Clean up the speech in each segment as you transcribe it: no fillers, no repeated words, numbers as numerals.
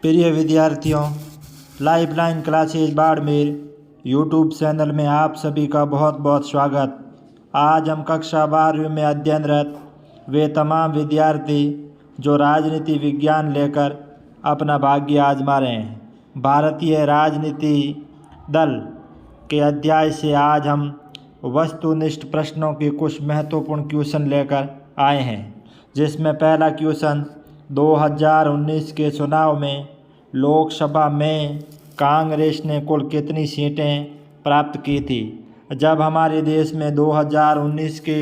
प्रिय विद्यार्थियों, lifeline classes Barmer YouTube channel में आप सभी का बहुत बहुत स्वागत। आज हम कक्षा 12वीं में अध्ययनरत वे तमाम विद्यार्थी जो राजनीति विज्ञान लेकर अपना भाग्य आजमा रहे हैं, भारतीय राजनीति दल के अध्याय से आज हम वस्तुनिष्ठ प्रश्नों के कुछ महत्वपूर्ण क्वेश्चन लेकर आए हैं, जिसमें पहला क्वेश्चन 2019 के चुनाव में लोकसभा में कांग्रेस ने कुल कितनी सीटें प्राप्त की थी। जब हमारे देश में 2019 के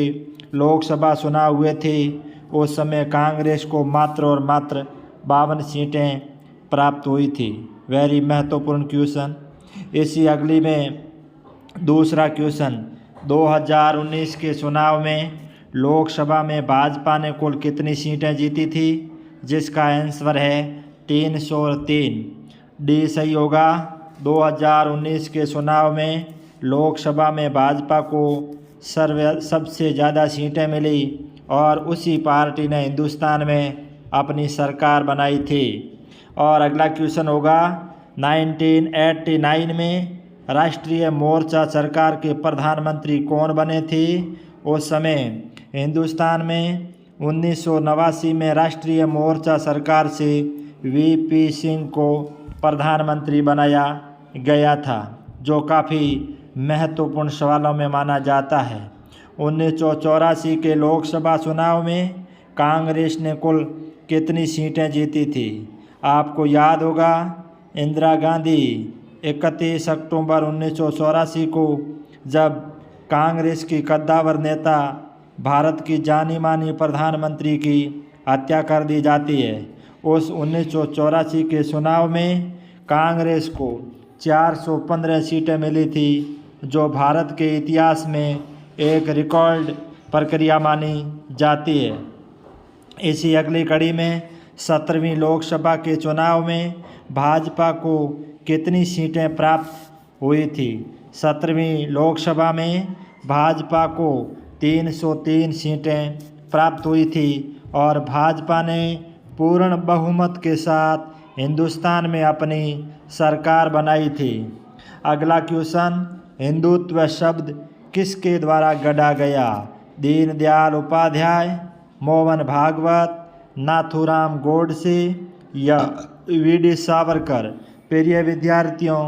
लोकसभा चुनाव हुए थे उस समय कांग्रेस को मात्र और मात्र 52 सीटें प्राप्त हुई थी। वेरी महत्वपूर्ण क्वेश्चन। इसी अगली में दूसरा क्वेश्चन, 2019 के चुनाव में लोकसभा में भाजपा ने कुल कितनी सीटें जीती थी, जिसका आंसर है 303। डी सही होगा। 2019 के चुनाव में लोकसभा में भाजपा को सबसे ज़्यादा सीटें मिली और उसी पार्टी ने हिंदुस्तान में अपनी सरकार बनाई थी। और अगला क्वेश्चन होगा, 1989 में राष्ट्रीय मोर्चा सरकार के प्रधानमंत्री कौन बने थे। उस समय हिंदुस्तान में 1989 में राष्ट्रीय मोर्चा सरकार से वीपी सिंह को प्रधानमंत्री बनाया गया था, जो काफ़ी महत्वपूर्ण सवालों में माना जाता है। 1984 के लोकसभा चुनाव में कांग्रेस ने कुल कितनी सीटें जीती थी। आपको याद होगा, इंदिरा गांधी 31 अक्टूबर 1984 को जब कांग्रेस की कद्दावर नेता भारत की जानी मानी प्रधानमंत्री की हत्या कर दी जाती है। उस 1984 के चुनाव में कांग्रेस को 415 सीटें मिली थी, जो भारत के इतिहास में एक रिकॉर्ड प्रक्रिया मानी जाती है। इसी अगली कड़ी में 17वीं लोकसभा के चुनाव में भाजपा को कितनी सीटें प्राप्त हुई थी। 17वीं लोकसभा में भाजपा को 303 सीटें प्राप्त हुई थी और भाजपा ने पूर्ण बहुमत के साथ हिंदुस्तान में अपनी सरकार बनाई थी। अगला क्वेश्चन, हिंदुत्व शब्द किसके द्वारा गढ़ा गया। दीनदयाल उपाध्याय, मोहन भागवत, नाथूराम गोडसे या वीडी सावरकर। प्रिय विद्यार्थियों,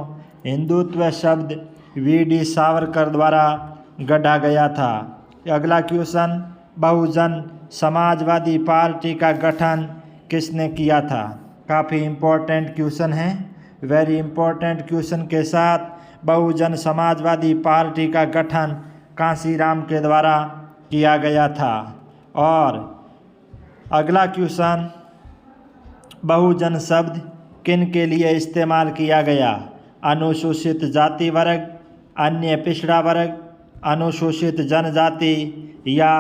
हिंदुत्व शब्द वीडी सावरकर द्वारा गढ़ा गया था। अगला क्वेश्चन, बहुजन समाजवादी पार्टी का गठन किसने किया था। काफ़ी इम्पोर्टेंट क्वेश्चन है। वेरी इम्पोर्टेंट क्वेश्चन के साथ बहुजन समाजवादी पार्टी का गठन कांशीराम के द्वारा किया गया था। और अगला क्वेश्चन, बहुजन शब्द किन के लिए इस्तेमाल किया गया। अनुसूचित जाति वर्ग, अन्य पिछड़ा वर्ग, अनुसूचित जनजाति या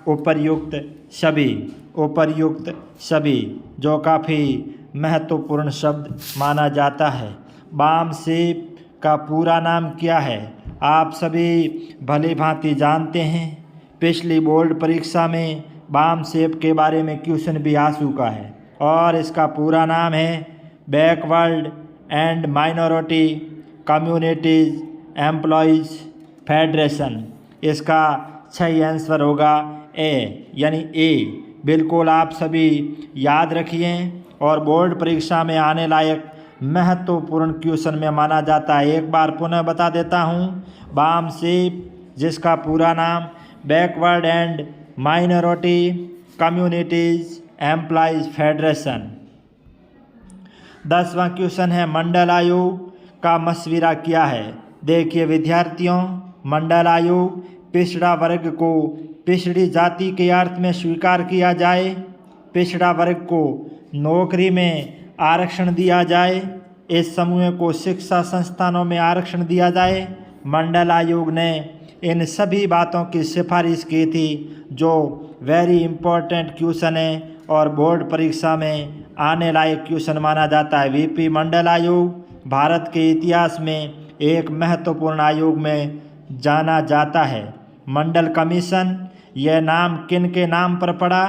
उपर्युक्त सभी। उपर्युक्त सभी, जो काफ़ी महत्वपूर्ण शब्द माना जाता है। वामसेप का पूरा नाम क्या है। आप सभी भली भांति जानते हैं, पिछली बोर्ड परीक्षा में वामसेप के बारे में क्वेश्चन भी आ चुका है और इसका पूरा नाम है backward and minority communities employees federation. इसका सही आंसर होगा ए, यानी ए। बिल्कुल आप सभी याद रखिए और बोर्ड परीक्षा में आने लायक महत्वपूर्ण क्वेश्चन में माना जाता है। एक बार पुनः बता देता हूँ, वामसेप, जिसका पूरा नाम backward and minority communities employees federation. 10वां क्वेश्चन है, मंडल आयोग का मशविरा क्या है। देखिए विद्यार्थियों, मंडल आयोग पिछड़ा वर्ग को पिछड़ी जाति के अर्थ में स्वीकार किया जाए, पिछड़ा वर्ग को नौकरी में आरक्षण दिया जाए, इस समूह को शिक्षा संस्थानों में आरक्षण दिया जाए। मंडल आयोग ने इन सभी बातों की सिफारिश की थी, जो वेरी इम्पोर्टेंट क्वेश्चन है और बोर्ड परीक्षा में आने लायक क्वेश्चन माना जाता है। वीपी मंडल आयोग भारत के इतिहास में एक महत्वपूर्ण आयोग में जाना जाता है। मंडल कमीशन, यह नाम किन के नाम पर पड़ा।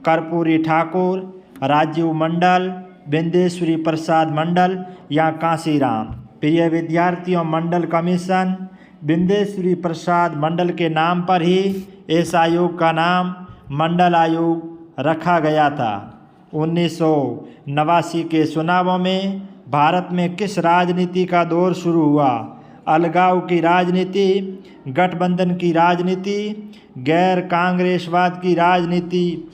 कर्पूरी ठाकुर, राजीव मंडल, बिंदेश्वरी प्रसाद मंडल या कांसीराम। प्रिय विद्यार्थियों, मंडल कमीशन बिंदेश्वरी प्रसाद मंडल के नाम पर ही इस आयोग का नाम मंडल आयोग रखा गया था। 1989 के चुनावों में भारत में किस राजनीति का दौर शुरू हुआ? अलगाव की राजनीति, गठबंधन की राजनीति, गैर कांग्रेसवाद की राजनीति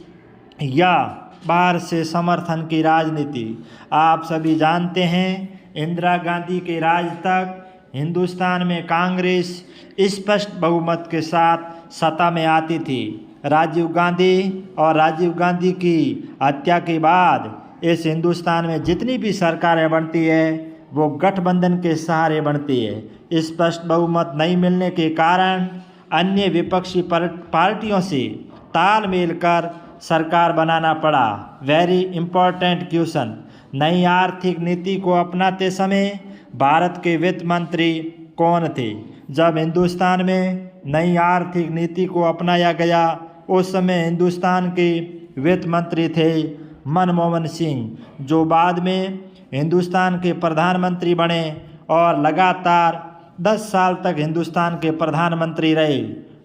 या बाहर से समर्थन की राजनीति। आप सभी जानते हैं, इंदिरा गांधी के राज तक हिंदुस्तान में कांग्रेस स्पष्ट बहुमत के साथ सत्ता में आती थी। राजीव गांधी की हत्या के बाद इस हिंदुस्तान में जितनी भी सरकारें बनती है वो गठबंधन के सहारे बनती है। स्पष्ट बहुमत नहीं मिलने के कारण अन्य विपक्षी पार्टियों से तालमेल कर सरकार बनाना पड़ा। Very important question. नई आर्थिक नीति को अपनाते समय भारत के वित्त मंत्री कौन थे? जब हिंदुस्तान में नई आर्थिक नीति को अपनाया गया उस समय हिंदुस्तान के वित्त मंत्री थे मनमोहन सिंह, जो बाद में हिंदुस्तान के प्रधानमंत्री बने और लगातार 10 साल तक हिंदुस्तान के प्रधानमंत्री रहे।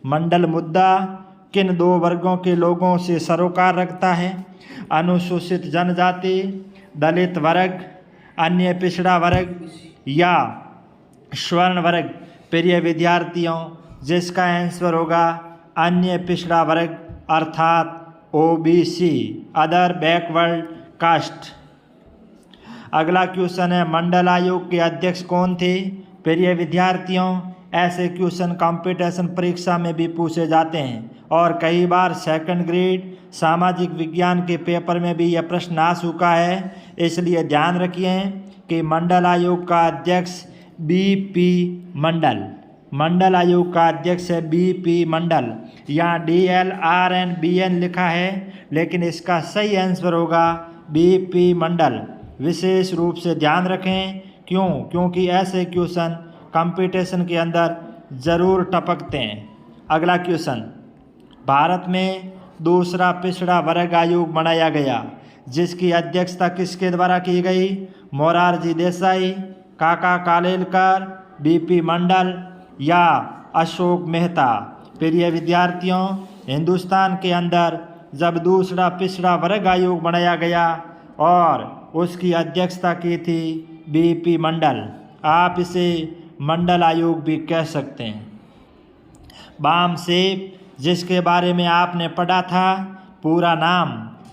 मंडल मुद्दा किन दो वर्गों के लोगों से सरोकार रखता है? अनुसूचित जनजाति, दलित वर्ग, अन्य पिछड़ा वर्ग या स्वर्ण वर्ग। प्रिय विद्यार्थियों, जिसका आंसर होगा अन्य पिछड़ा वर्ग अर्थात OBC, अदर बैकवर्ड कास्ट। अगला क्वेश्चन है, मंडल आयोग के अध्यक्ष कौन थे? प्रिय विद्यार्थियों, ऐसे क्वेश्चन कंपटीशन परीक्षा में भी पूछे जाते हैं और कई बार सेकंड ग्रेड सामाजिक विज्ञान के पेपर में भी यह प्रश्न आ चुका है। इसलिए ध्यान रखिए कि मंडल आयोग का अध्यक्ष BP मंडल। मंडल आयोग का अध्यक्ष है BP मंडल। यहाँ DLRNBN लिखा है, लेकिन इसका सही आंसर होगा BP मंडल। विशेष रूप से ध्यान रखें, क्यों? क्योंकि ऐसे क्वेश्चन कंपटीशन के अंदर ज़रूर टपकते हैं। अगला क्वेश्चन, भारत में दूसरा पिछड़ा वर्ग आयोग बनाया गया, जिसकी अध्यक्षता किसके द्वारा की गई? मोरारजी देसाई, काका कालेलकर, BP मंडल या अशोक मेहता। प्रिय विद्यार्थियों, हिंदुस्तान के अंदर जब दूसरा पिछड़ा वर्ग आयोग बनाया गया और उसकी अध्यक्षता की थी BP मंडल। आप इसे मंडल आयोग भी कह सकते हैं। बामसेफ, जिसके बारे में आपने पढ़ा था, पूरा नाम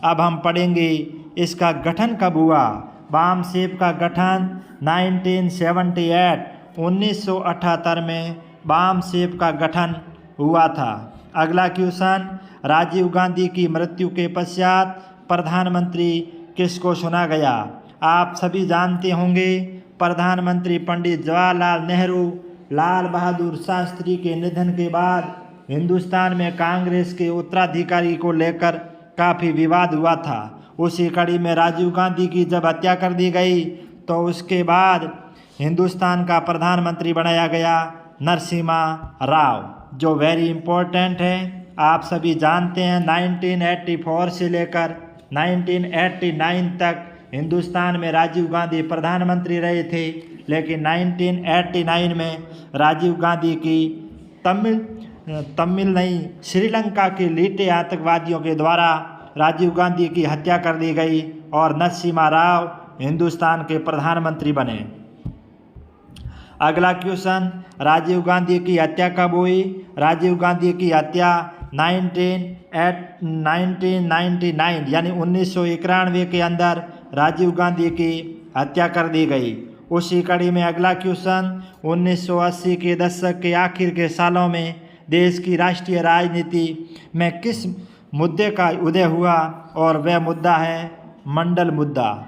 अब हम पढ़ेंगे। इसका गठन कब हुआ? बामसेफ का गठन 1978 में बामसेफ का गठन हुआ था। अगला क्वेश्चन, राजीव गांधी की मृत्यु के पश्चात प्रधानमंत्री किसको चुना गया? आप सभी जानते होंगे, प्रधानमंत्री पंडित जवाहरलाल नेहरू। लाल बहादुर शास्त्री के निधन के बाद हिंदुस्तान में कांग्रेस के उत्तराधिकारी को लेकर काफ़ी विवाद हुआ था। उसी कड़ी में राजीव गांधी की जब हत्या कर दी गई तो उसके बाद हिंदुस्तान का प्रधानमंत्री बनाया गया नरसिम्हा राव, जो वेरी इम्पोर्टेंट है। आप सभी जानते हैं 1984 से लेकर 1989 तक हिंदुस्तान में राजीव गांधी प्रधानमंत्री रहे थे, लेकिन 1989 में राजीव गांधी की श्रीलंका के लीटे आतंकवादियों के द्वारा राजीव गांधी की हत्या कर दी गई और नरसिम्हा राव हिंदुस्तान के प्रधानमंत्री बने। अगला क्वेश्चन, राजीव गांधी की हत्या कब हुई? राजीव गांधी की हत्या 1999 यानी 1991 के अंदर राजीव गांधी की हत्या कर दी गई। उसी कड़ी में अगला क्वेश्चन, 1980 के दशक के आखिर के सालों में देश की राष्ट्रीय राजनीति में किस मुद्दे का उदय हुआ? और वह मुद्दा है मंडल मुद्दा।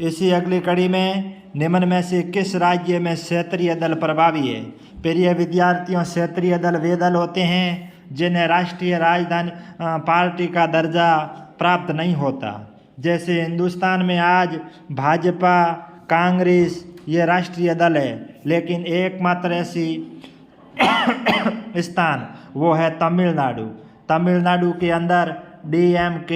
इसी अगली कड़ी में निम्न में से किस राज्य में क्षेत्रीय दल प्रभावी है? प्रिय विद्यार्थियों, क्षेत्रीय दल वे दल होते हैं जिन्हें राष्ट्रीय राजधानी पार्टी का दर्जा प्राप्त नहीं होता। जैसे हिंदुस्तान में आज भाजपा, कांग्रेस ये राष्ट्रीय दल है, लेकिन एकमात्र ऐसी स्थान वो है तमिलनाडु। तमिलनाडु के अंदर DMK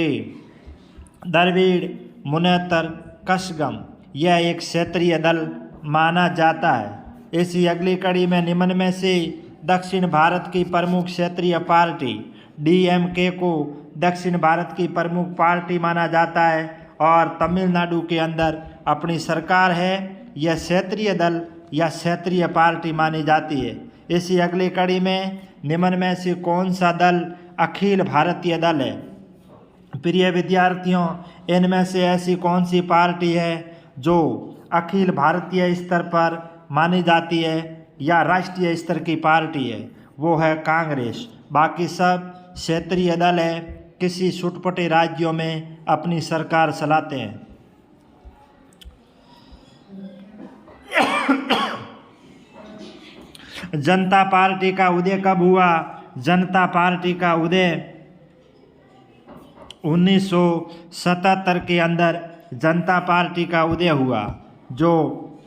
द्रविड़ मुनेत्र कषगम, यह एक क्षेत्रीय दल माना जाता है। इसी अगली कड़ी में निम्न में से दक्षिण भारत की प्रमुख क्षेत्रीय पार्टी DMK को दक्षिण भारत की प्रमुख पार्टी माना जाता है और तमिलनाडु के अंदर अपनी सरकार है। यह क्षेत्रीय दल या क्षेत्रीय पार्टी मानी जाती है। इसी अगली कड़ी में निम्न में से कौन सा दल अखिल भारतीय दल है? प्रिय विद्यार्थियों, इनमें से ऐसी कौन सी पार्टी है जो अखिल भारतीय स्तर पर मानी जाती है या राष्ट्रीय स्तर की पार्टी है? वो है कांग्रेस। बाकी सब क्षेत्रीय दल है, किसी छुटपुटे राज्यों में अपनी सरकार चलाते हैं। जनता पार्टी का उदय कब हुआ? जनता पार्टी का उदय 1977 के अंदर जनता पार्टी का उदय हुआ, जो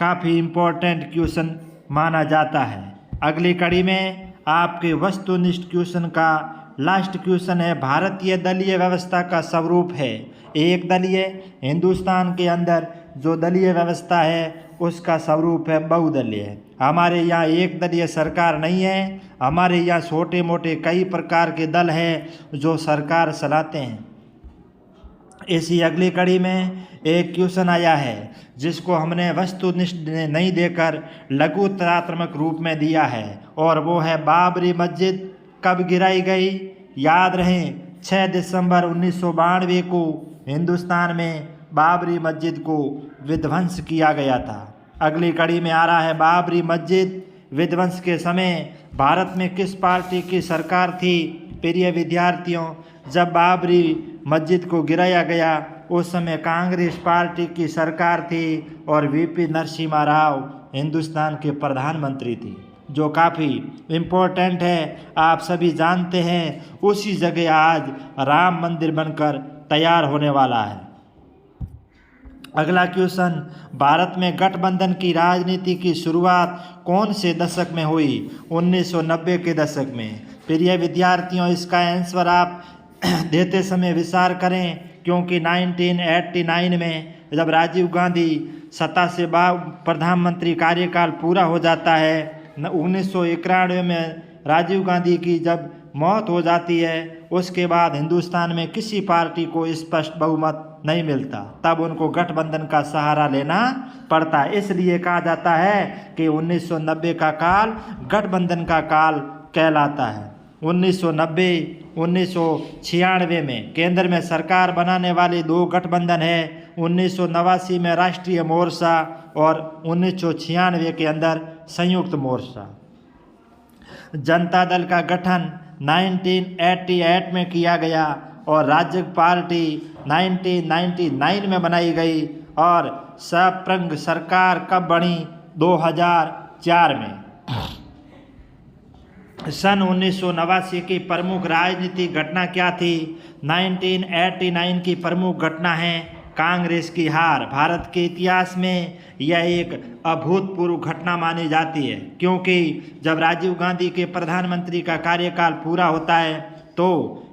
काफ़ी इम्पोर्टेंट क्वेश्चन माना जाता है। अगली कड़ी में आपके वस्तुनिष्ठ क्वेश्चन का लास्ट क्वेश्चन है, भारतीय दलीय व्यवस्था का स्वरूप है एक दलीय। हिंदुस्तान के अंदर जो दलीय व्यवस्था है उसका स्वरूप है बहुदलीय। हमारे यहाँ एक दलीय सरकार नहीं है, हमारे यहाँ छोटे मोटे कई प्रकार के दल हैं जो सरकार चलाते हैं। इसी अगली कड़ी में एक क्वेश्चन आया है जिसको हमने वस्तुनिष्ठ नहीं देकर लघुतरात्मक रूप में दिया है, और वो है बाबरी मस्जिद कब गिराई गई? याद रहे 6 दिसंबर 1992 को हिंदुस्तान में बाबरी मस्जिद को विध्वंस किया गया था। अगली कड़ी में आ रहा है, बाबरी मस्जिद विध्वंस के समय भारत में किस पार्टी की सरकार थी? प्रिय विद्यार्थियों, जब बाबरी मस्जिद को गिराया गया उस समय कांग्रेस पार्टी की सरकार थी और VP नरसिम्हा राव हिंदुस्तान के प्रधानमंत्री थे, जो काफ़ी इम्पोर्टेंट है। आप सभी जानते हैं उसी जगह आज राम मंदिर बनकर तैयार होने वाला है। अगला क्वेश्चन, भारत में गठबंधन की राजनीति की शुरुआत कौन से दशक में हुई? 1990 के दशक में। प्रिय विद्यार्थियों, इसका आंसर आप देते समय विचार करें, क्योंकि 1989 में जब राजीव गांधी सत्ता से प्रधानमंत्री कार्यकाल पूरा हो जाता है, 1991 में राजीव गांधी की जब मौत हो जाती है, उसके बाद हिंदुस्तान में किसी पार्टी को स्पष्ट बहुमत नहीं मिलता, तब उनको गठबंधन का सहारा लेना पड़ता है। इसलिए कहा जाता है कि 1990 का काल गठबंधन का काल कहलाता है। 1990 1996 में केंद्र में सरकार बनाने वाले दो गठबंधन है, 1989 में राष्ट्रीय मोर्चा और 1996 के अंदर संयुक्त मोर्चा। जनता दल का गठन 1988 में किया गया और राज्य पार्टी 1999 में बनाई गई और सप्रंग सरकार कब बनी? 2004 में। सन 1989 की प्रमुख राजनीतिक घटना क्या थी? 1989 की प्रमुख घटना है कांग्रेस की हार। भारत के इतिहास में यह एक अभूतपूर्व घटना मानी जाती है, क्योंकि जब राजीव गांधी के प्रधानमंत्री का कार्यकाल पूरा होता है तो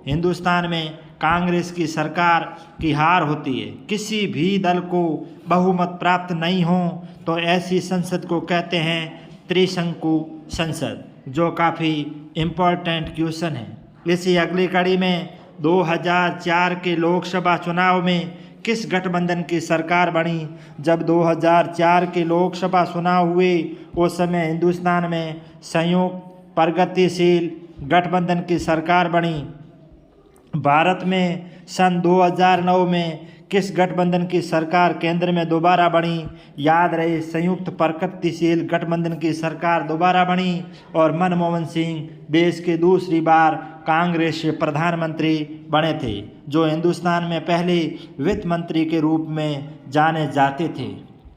हिंदुस्तान में कांग्रेस की सरकार की हार होती है। किसी भी दल को बहुमत प्राप्त नहीं हो तो ऐसी संसद को कहते हैं त्रिशंकु संसद, जो काफ़ी इम्पोर्टेंट क्वेश्चन है। इसी अगली कड़ी में 2004 के लोकसभा चुनाव में किस गठबंधन की सरकार बनी? जब 2004 के लोकसभा चुनाव हुए उस समय हिंदुस्तान में संयुक्त प्रगतिशील गठबंधन की सरकार बनी। भारत में सन 2009 में किस गठबंधन की सरकार केंद्र में दोबारा बनी? याद रहे, संयुक्त प्रगतिशील गठबंधन की सरकार दोबारा बनी और मनमोहन सिंह देश के दूसरी बार कांग्रेस से प्रधानमंत्री बने थे, जो हिंदुस्तान में पहले वित्त मंत्री के रूप में जाने जाते थे।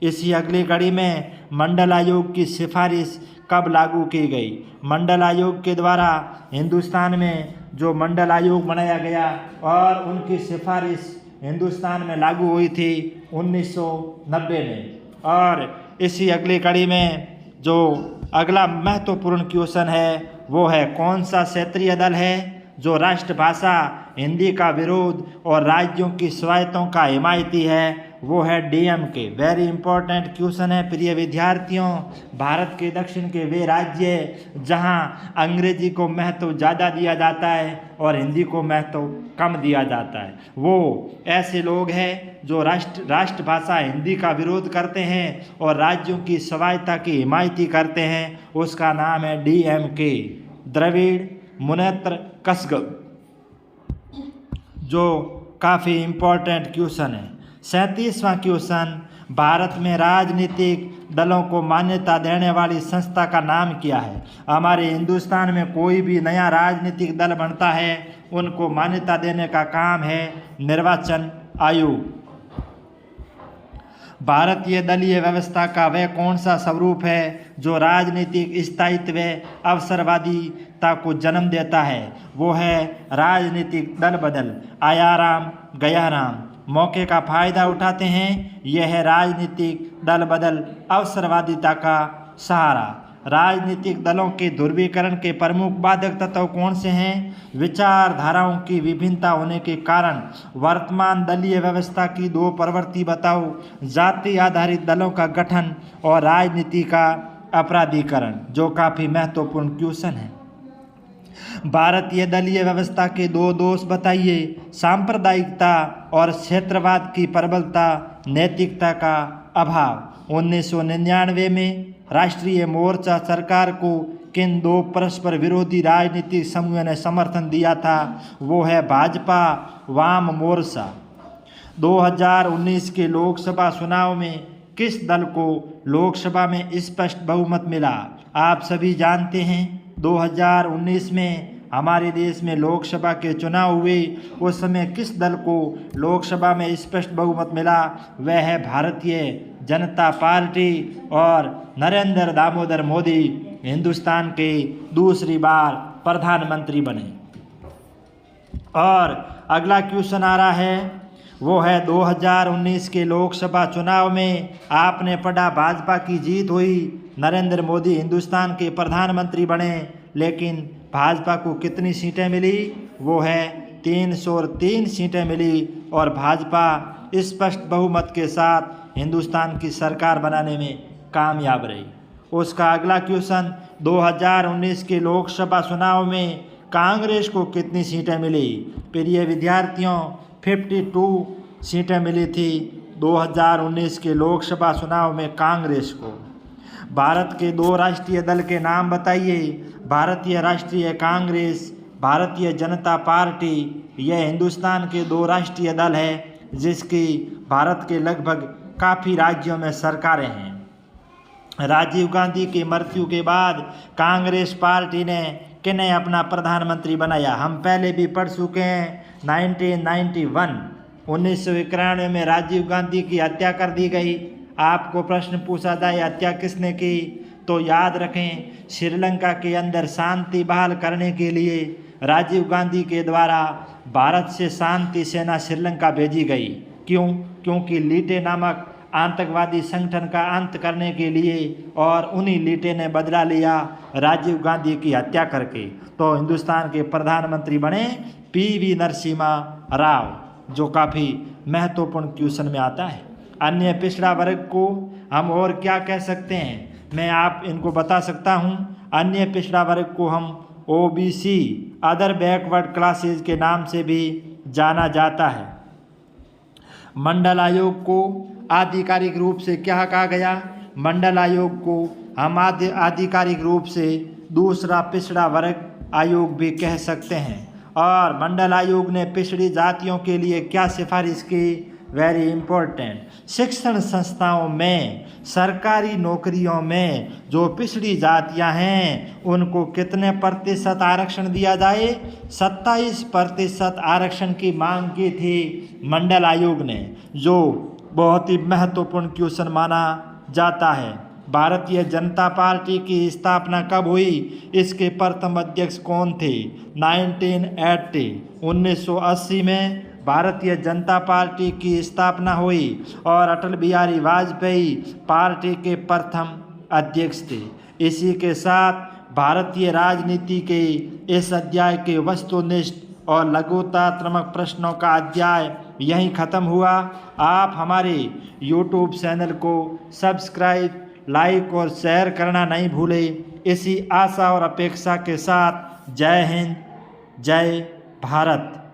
इसी अगली कड़ी में मंडल आयोग की सिफारिश कब लागू की गई? मंडल आयोग के द्वारा हिंदुस्तान में जो मंडल आयोग बनाया गया और उनकी सिफारिश हिंदुस्तान में लागू हुई थी 1990 में। और इसी अगली कड़ी में जो अगला महत्वपूर्ण क्वेश्चन है वो है, कौन सा क्षेत्रीय दल है जो राष्ट्रभाषा हिंदी का विरोध और राज्यों की स्वायत्तों का हिमायती है वो है डीएमके। वेरी इंपॉर्टेंट क्वेश्चन है प्रिय विद्यार्थियों। भारत के दक्षिण के वे राज्य जहां अंग्रेजी को महत्व ज़्यादा दिया जाता है और हिंदी को महत्व कम दिया जाता है, वो ऐसे लोग हैं जो राष्ट्रभाषा हिंदी का विरोध करते हैं और राज्यों की स्वायत्तता की हिमायती करते हैं। उसका नाम है डीएमके, द्रविड़ मुनेत्र कज़गम, जो काफ़ी इम्पोर्टेंट क्वेश्चन है। 37वां क्वेश्चन, भारत में राजनीतिक दलों को मान्यता देने वाली संस्था का नाम क्या है? हमारे हिंदुस्तान में कोई भी नया राजनीतिक दल बनता है उनको मान्यता देने का काम है निर्वाचन आयोग। भारतीय दलीय व्यवस्था का वह कौन सा स्वरूप है जो राजनीतिक स्थायित्व अवसरवादीता को जन्म देता है? वो है राजनीतिक दल बदल, आयाराम गयाराम मौके का फायदा उठाते हैं। यह है राजनीतिक दल बदल अवसरवादिता का सहारा। राजनीतिक दलों के ध्रुवीकरण के प्रमुख बाधक तत्व कौन से हैं? विचारधाराओं की विभिन्नता होने के कारण। वर्तमान दलीय व्यवस्था की दो प्रवृत्ति बताओ, जाति आधारित दलों का गठन और राजनीति का अपराधीकरण, जो काफ़ी महत्वपूर्ण क्वेश्चन है। भारतीय दलीय व्यवस्था के दो दोष बताइए, सांप्रदायिकता और क्षेत्रवाद की प्रबलता, नैतिकता का अभाव। 1999 में राष्ट्रीय मोर्चा सरकार को किन दो परस्पर विरोधी राजनीतिक समूहों ने समर्थन दिया था? वो है भाजपा वाम मोर्चा। 2019 के लोकसभा चुनाव में किस दल को लोकसभा में स्पष्ट बहुमत मिला? आप सभी जानते हैं 2019 में हमारे देश में लोकसभा के चुनाव हुए, उस समय किस दल को लोकसभा में स्पष्ट बहुमत मिला? वह है भारतीय जनता पार्टी और नरेंद्र दामोदर मोदी हिंदुस्तान के दूसरी बार प्रधानमंत्री बने। और अगला क्वेश्चन आ रहा है, वो है 2019 के लोकसभा चुनाव में आपने पढ़ा भाजपा की जीत हुई, नरेंद्र मोदी हिंदुस्तान के प्रधानमंत्री बने, लेकिन भाजपा को कितनी सीटें मिली? वो है 303 सीटें मिली और भाजपा स्पष्ट बहुमत के साथ हिंदुस्तान की सरकार बनाने में कामयाब रही। उसका अगला क्वेश्चन, 2019 के लोकसभा चुनाव में कांग्रेस को कितनी सीटें मिली? प्रिय विद्यार्थियों 52 सीटें मिली थी 2019 के लोकसभा चुनाव में कांग्रेस को। भारत के दो राष्ट्रीय दल के नाम बताइए। भारतीय राष्ट्रीय कांग्रेस, भारतीय जनता पार्टी, यह हिंदुस्तान के दो राष्ट्रीय दल है जिसकी भारत के लगभग काफ़ी राज्यों में सरकारें हैं। राजीव गांधी की मृत्यु के बाद कांग्रेस पार्टी ने किन्हें अपना प्रधानमंत्री बनाया? हम पहले भी पढ़ चुके हैं 1991 में राजीव गांधी की हत्या कर दी गई। आपको प्रश्न पूछा जाए हत्या किसने की, तो याद रखें श्रीलंका के अंदर शांति बहाल करने के लिए राजीव गांधी के द्वारा भारत से शांति सेना श्रीलंका भेजी गई। क्यों? क्योंकि लीटे नामक आतंकवादी संगठन का अंत करने के लिए, और उन्हीं लीटे ने बदला लिया राजीव गांधी की हत्या करके। तो हिंदुस्तान के प्रधानमंत्री बने पीवी नरसिम्हा राव, जो काफ़ी महत्वपूर्ण क्वेश्चन में आता है। अन्य पिछड़ा वर्ग को हम और क्या कह सकते हैं? मैं आप इनको बता सकता हूँ। अन्य पिछड़ा वर्ग को हम OBC अदर बैकवर्ड क्लासेज के नाम से भी जाना जाता है। मंडल आयोग को आधिकारिक रूप से क्या कहा गया? मंडल आयोग को हम आधिकारिक रूप से दूसरा पिछड़ा वर्ग आयोग भी कह सकते हैं। और मंडल आयोग ने पिछड़ी जातियों के लिए क्या सिफारिश की? वेरी इम्पोर्टेंट, शिक्षण संस्थाओं में, सरकारी नौकरियों में जो पिछड़ी जातियां हैं उनको कितने प्रतिशत आरक्षण दिया जाए? 27% आरक्षण की मांग की थी मंडल आयोग ने, जो बहुत ही महत्वपूर्ण क्वेश्चन माना जाता है। भारतीय जनता पार्टी की स्थापना कब हुई? इसके प्रथम अध्यक्ष कौन थे? 1980 में भारतीय जनता पार्टी की स्थापना हुई और अटल बिहारी वाजपेयी पार्टी के प्रथम अध्यक्ष थे। इसी के साथ भारतीय राजनीति के इस अध्याय के वस्तुनिष्ठ और लघुतात्मक प्रश्नों का अध्याय यहीं ख़त्म हुआ। आप हमारे YouTube चैनल को सब्सक्राइब, लाइक और शेयर करना नहीं भूलें। इसी आशा और अपेक्षा के साथ जय हिंद, जय भारत।